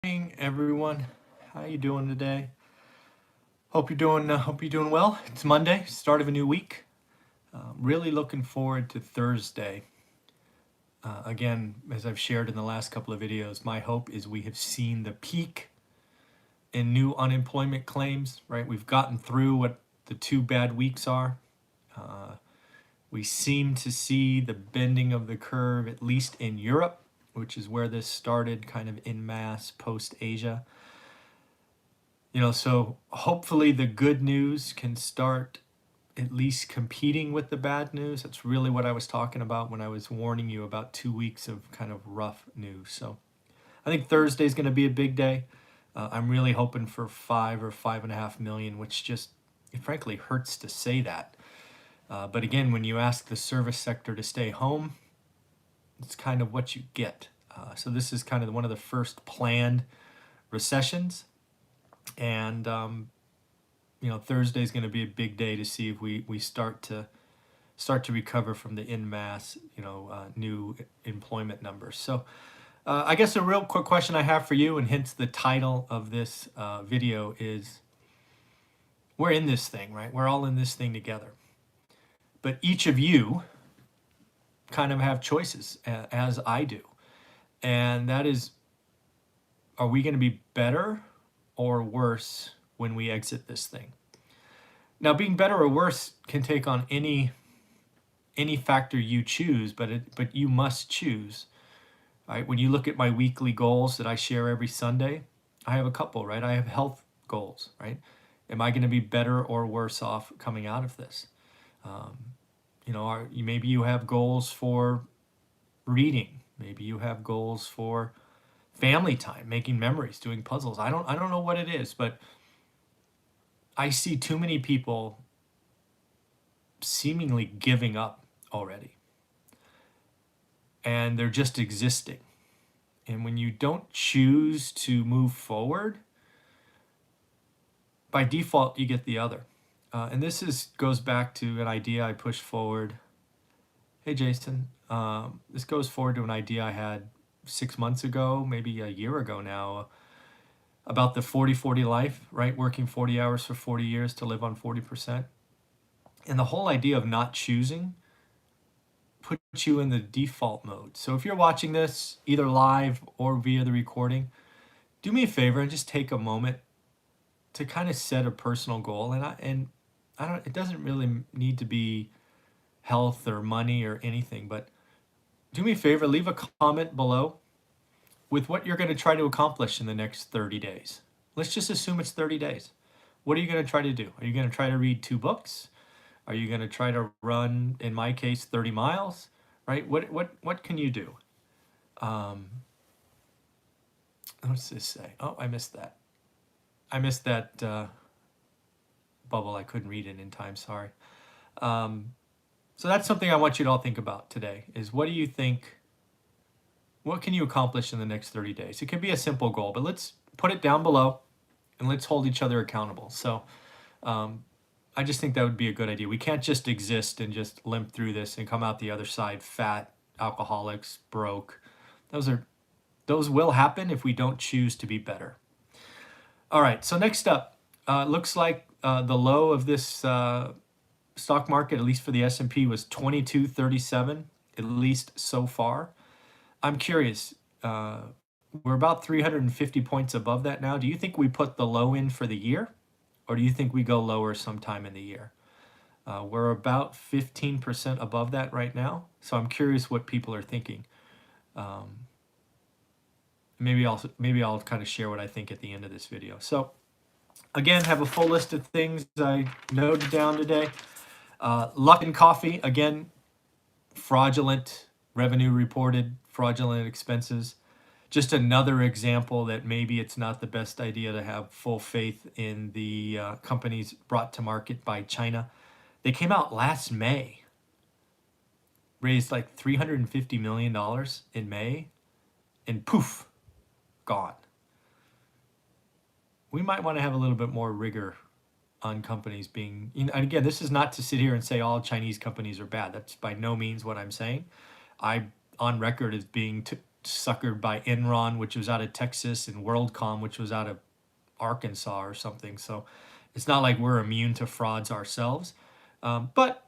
Everyone. How you doing today? Hope you're doing well. It's Monday, start of a new week. Really looking forward to Thursday. Again, as I've shared in the last couple of videos, my hope is we have seen the peak in new unemployment claims, right? We've gotten through what the 2 bad weeks are. We seem to see the bending of the curve, at least in Europe, which is where this started kind of en masse post-Asia. So hopefully the good news can start at least competing with the bad news. That's really what I was talking about when I was warning you about 2 weeks of kind of rough news. So I think Thursday is going to be a big day. I'm really hoping for 5 or 5.5 million, which just, it frankly hurts to say that. But again, when you ask the service sector to stay home, it's kind of what you get. So this is kind of one of the first planned recessions. And, Thursday is going to be a big day to see if we start to recover from the en masse, new employment numbers. So I guess a real quick question I have for you, and hence the title of this video, is we're in this thing, right? We're all in this thing together. But each of you kind of have choices, as I do. And that is, are we going to be better or worse when we exit this thing? Now, being better or worse can take on any factor you choose, but you must choose. Right? When you look at my weekly goals that I share every Sunday, I have a couple, right? I have health goals, right? Am I going to be better or worse off coming out of this? Maybe you have goals for reading. Maybe you have goals for family time, making memories, doing puzzles. I don't know what it is, but I see too many people seemingly giving up already. And they're just existing. And when you don't choose to move forward, by default, you get the other. And this goes back to an idea I pushed forward. Hey, Jason. This goes forward to an idea I had 6 months ago, maybe a year ago now, about the 40-40 life, right? Working 40 hours for 40 years to live on 40%. And the whole idea of not choosing puts you in the default mode. So if you're watching this either live or via the recording, do me a favor and just take a moment to kind of set a personal goal. And it doesn't really need to be health or money or anything, but do me a favor, leave a comment below with what you're going to try to accomplish in the next 30 days. Let's just assume it's 30 days. What are you going to try to do? Are you going to try to read 2 books? Are you going to try to run, in my case, 30 miles? Right? What can you do? What's this say? Oh, I missed that. I missed that bubble. I couldn't read it in time. Sorry. So that's something I want you to all think about today, is what do you think, what can you accomplish in the next 30 days? It could be a simple goal, but let's put it down below and let's hold each other accountable. So I just think that would be a good idea. We can't just exist and just limp through this and come out the other side fat, alcoholics, broke. Those will happen if we don't choose to be better. All right, so next up, looks like the low of this stock market, at least for the S&P, was 2237, at least so far. I'm curious, we're about 350 points above that now. Do you think we put the low in for the year, or do you think we go lower sometime in the year? We're about 15% above that right now, so I'm curious what people are thinking. Maybe I'll kind of share what I think at the end of this video. So again, have a full list of things I noted down today. Luckin Coffee, again, fraudulent revenue reported, fraudulent expenses. Just another example that maybe it's not the best idea to have full faith in the companies brought to market by China. They came out last May, raised like $350 million in May, and poof, gone. We might want to have a little bit more rigor on companies being, and again, this is not to sit here and say all Chinese companies are bad. That's by no means what I'm saying. I'm on record as being suckered by Enron, which was out of Texas, and WorldCom, which was out of Arkansas or something. So it's not like we're immune to frauds ourselves. But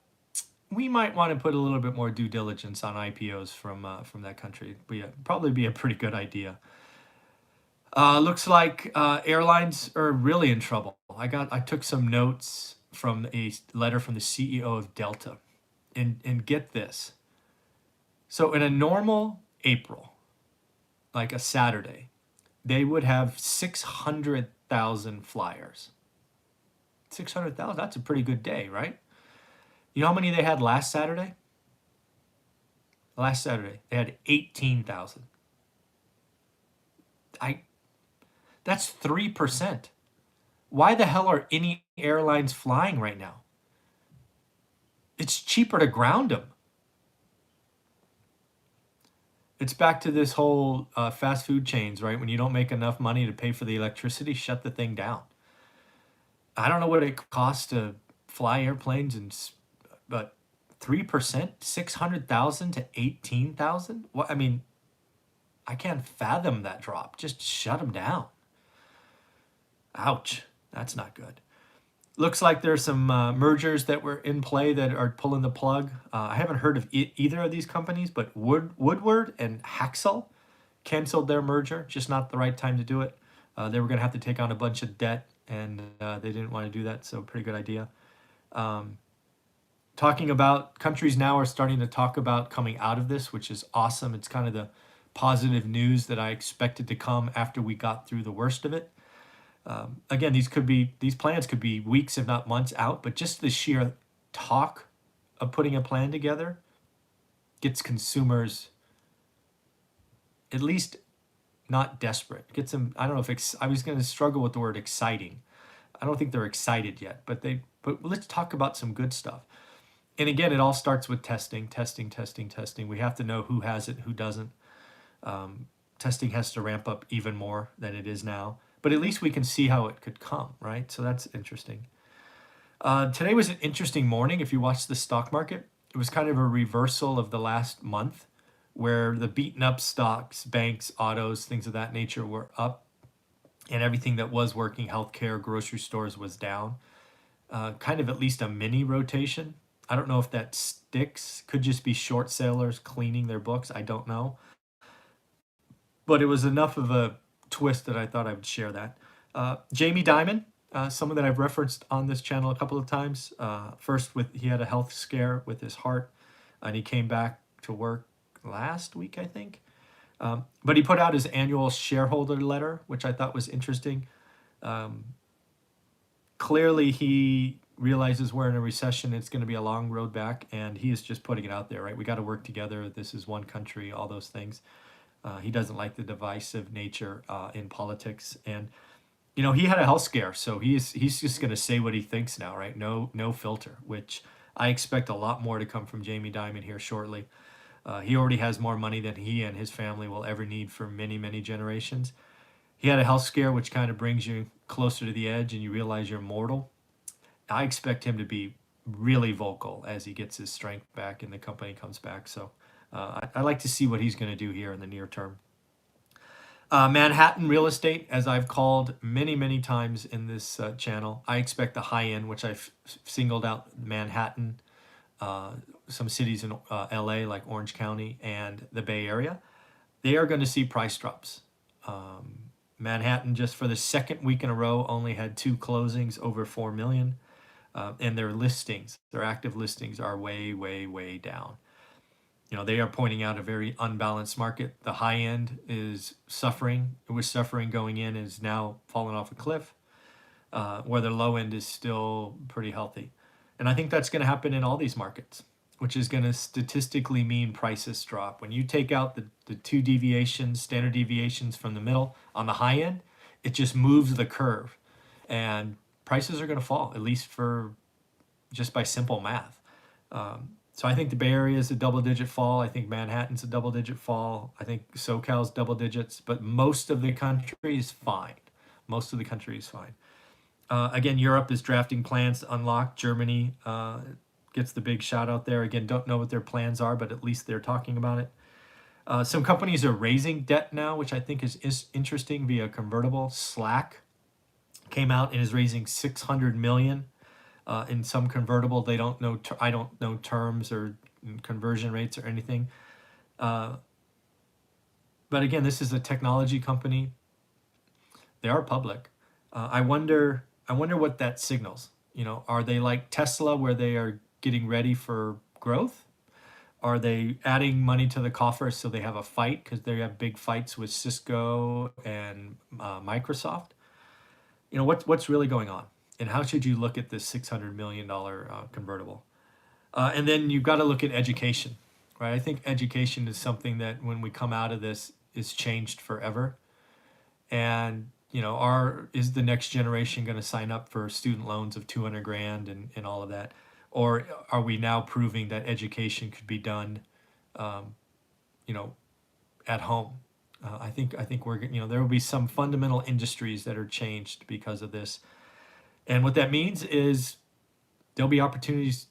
we might want to put a little bit more due diligence on IPOs from that country. Probably be a pretty good idea. Looks like airlines are really in trouble. I took some notes from a letter from the CEO of Delta, and get this. So in a normal April, like a Saturday, they would have 600,000 flyers. 600,000, that's a pretty good day, right? You know how many they had last Saturday? Last Saturday, they had 18,000. That's 3%. Why the hell are any airlines flying right now? It's cheaper to ground them. It's back to this whole fast food chains, right? When you don't make enough money to pay for the electricity, shut the thing down. I don't know what it costs to fly airplanes, but 3%, 600,000 to 18,000? What? I mean, I can't fathom that drop. Just shut them down. Ouch, that's not good. Looks like there's some mergers that were in play that are pulling the plug. I haven't heard of either of these companies, but Woodward and Haxel canceled their merger. Just not the right time to do it. They were going to have to take on a bunch of debt, and they didn't want to do that, so pretty good idea. Talking about countries now are starting to talk about coming out of this, which is awesome. It's kind of the positive news that I expected to come after we got through the worst of it. Again, these plans could be weeks, if not months out, but just the sheer talk of putting a plan together gets consumers at least not desperate. Gets them, I don't know if I was going to struggle with the word exciting. I don't think they're excited yet, but let's talk about some good stuff. And again, it all starts with testing. We have to know who has it, who doesn't. Testing has to ramp up even more than it is now. But at least we can see how it could come, right? So that's interesting. Today was an interesting morning. If you watch the stock market, it was kind of a reversal of the last month where the beaten up stocks, banks, autos, things of that nature were up, and everything that was working, healthcare, grocery stores, was down. Kind of at least a mini rotation. I don't know if that sticks. Could just be short sellers cleaning their books. I don't know. But it was enough of a twist that I thought I would share that. Jamie Dimon, someone that I've referenced on this channel a couple of times. First, he had a health scare with his heart, and he came back to work last week, I think. But he put out his annual shareholder letter, which I thought was interesting. Clearly, he realizes we're in a recession. It's going to be a long road back, and he is just putting it out there, right? We got to work together. This is one country, all those things. He doesn't like the divisive nature in politics, and he had a health scare, so he's just going to say what he thinks now, right? No filter, which I expect a lot more to come from Jamie Dimon here shortly. He already has more money than he and his family will ever need for many, many generations. He had a health scare, which kind of brings you closer to the edge, and you realize you're mortal. I expect him to be really vocal as he gets his strength back and the company comes back. So I like to see what he's going to do here in the near term. Manhattan real estate, as I've called many, many times in this channel, I expect the high end, which I've singled out Manhattan, some cities in LA like Orange County and the Bay Area. They are going to see price drops. Manhattan, just for the second week in a row, only had 2 closings over 4 million. And their active listings are way, way, way down. They are pointing out a very unbalanced market. The high end is suffering. It was suffering going in and is now falling off a cliff, where the low end is still pretty healthy. And I think that's going to happen in all these markets, which is going to statistically mean prices drop. When you take out the 2 deviations, standard deviations from the middle on the high end, it just moves the curve. And prices are going to fall, at least for just by simple math. So I think the Bay Area is a double-digit fall. I think Manhattan's a double-digit fall. I think SoCal's double digits, but most of the country is fine. Again, Europe is drafting plans to unlock. Germany gets the big shout out there. Again, don't know what their plans are, but at least they're talking about it. Some companies are raising debt now, which I think is interesting via convertible. Slack came out and is raising 600 million in some convertible. They don't know. I don't know terms or conversion rates or anything. Uh, but again, this is a technology company. They are public. I wonder. I wonder what that signals. You know, are they like Tesla, where they are getting ready for growth? Are they adding money to the coffers so they have a fight because they have big fights with Cisco and Microsoft? You know, what's really going on, and how should you look at this $600 million convertible? And then you've got to look at education, right? I think education is something that when we come out of this is changed forever. And you know, is the next generation going to sign up for student loans of 200 grand and all of that? Or are we now proving that education could be done, you know, at home? I think we're, you know, there will be some fundamental industries that are changed because of this. And what that means is there'll be opportunities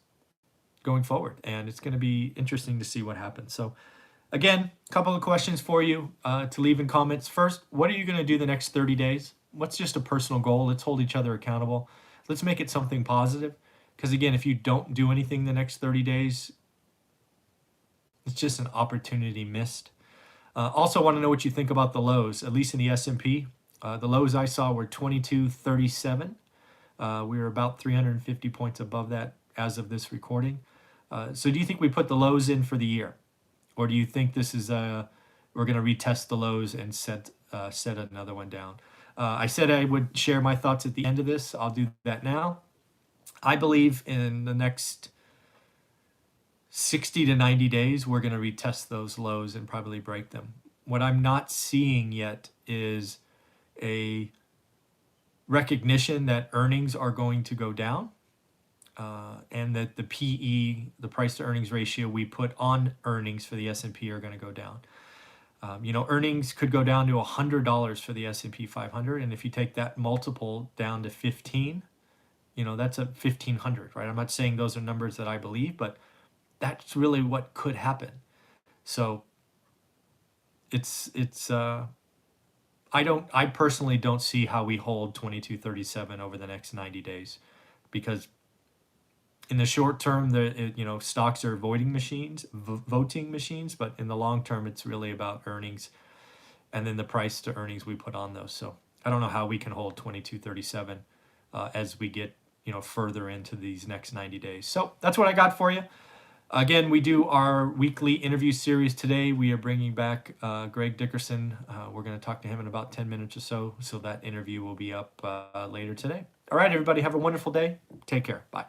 going forward, and it's going to be interesting to see what happens. So again, a couple of questions for you to leave in comments. First, what are you going to do the next 30 days? What's just a personal goal? Let's hold each other accountable. Let's make it something positive. Because again, if you don't do anything the next 30 days, it's just an opportunity missed. Also want to know what you think about the lows, at least in the S&P. The lows I saw were 2237. We were about 350 points above that as of this recording. So do you think we put the lows in for the year? Or do you think this is we're going to retest the lows and set another one down? I said I would share my thoughts at the end of this. I'll do that now. I believe in the next 60 to 90 days, we're going to retest those lows and probably break them. What I'm not seeing yet is a recognition that earnings are going to go down and that the PE, the price to earnings ratio we put on earnings for the S&P are going to go down. You know, earnings could go down to $100 for the S&P 500. And if you take that multiple down to 15, you know, that's a 1,500, right? I'm not saying those are numbers that I believe, but that's really what could happen. So I personally don't see how we hold 2237 over the next 90 days, because in the short term, you know, stocks are voting machines, but in the long term, it's really about earnings and then the price to earnings we put on those. So I don't know how we can hold 2237 as we get, you know, further into these next 90 days. So that's what I got for you. Again, we do our weekly interview series today. We are bringing back Greg Dickerson. We're going to talk to him in about 10 minutes or so. So that interview will be up later today. All right, everybody, have a wonderful day. Take care. Bye.